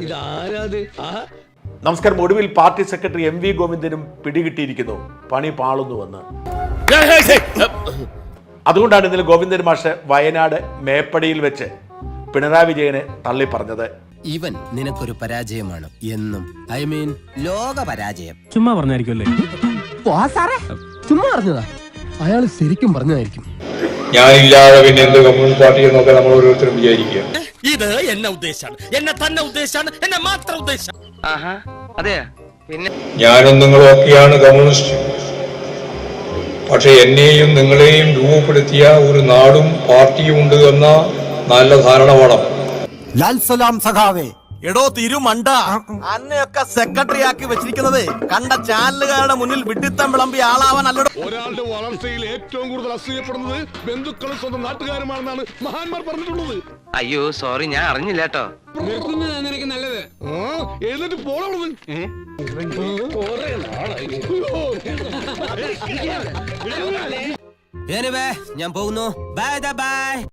ഇതാരാത്? നമസ്കാരം. ഒടുവിൽ party secretary MV ഗോവിന്ദനും പിടികിട്ടിയിരിക്കുന്നു, പണി പാളുന്നുവെന്ന്. അതുകൊണ്ടാണ് ഇന്നലെ ഗോവിന്ദൻ മാഷ് വയനാട് മേപ്പടിയിൽ വെച്ച് പിണറായി വിജയനെ തള്ളി പറഞ്ഞത്. ഇവൻ നിനക്കൊരു പരാജയമാണ് എന്നും. ഐ മീൻ ലോക പരാജയം. ചുമ്മാ പറഞ്ഞായിരിക്കുമല്ലേ? ചുമ്മാ പറഞ്ഞതാ, അയാൾ ശരിക്കും പറഞ്ഞതായിരിക്കും. ഞാനില്ലാതെ പിന്നെ എന്ത് കമ്മ്യൂണിസ്റ്റ് പാർട്ടി എന്നൊക്കെ നമ്മൾ ഓരോരുത്തരും വിചാരിക്കുക. ഇത് എന്നെ ഉദ്ദേശാണ്, എന്നെ തന്നെ ഉദ്ദേശാണ്, എന്നെ മാത്രം ഉദ്ദേശം. ഞാനും നിങ്ങളും ഒക്കെയാണ് കമ്മ്യൂണിസ്റ്റ്. പക്ഷെ എന്നെയും നിങ്ങളെയും രൂപപ്പെടുത്തിയ ഒരു നാടും പാർട്ടിയും ഉണ്ട് എന്ന നല്ല ധാരണ വേണം. ലാൽ സലാം സഖാവേ. എടോ തിരുമണ്ട, അന്നെയൊക്കെ സെക്രട്ടറി ആക്കി വെച്ചിരിക്കുന്നത് കണ്ട ചാനലുകാരുടെ മുന്നിൽ വിഡിത്തം വിളമ്പി ആളാവാൻ അല്ലടോ. ഒരാളുടെ വളർച്ചയിൽ ഏറ്റവും കൂടുതൽ അസൂയപ്പെടുന്നത് ബന്ധുക്കളും സ്വന്തം നാട്ടുകാരുമാണെന്നാണ് മഹാന്മാർ പറഞ്ഞിട്ടുള്ളത്. അയ്യോ സോറി, ഞാൻ അറിഞ്ഞില്ല കേട്ടോ. നിനക്ക് നല്ലത് എഴുന്നേറ്റ് പോണത്. ഞാൻ പോകുന്നു. Bye bye.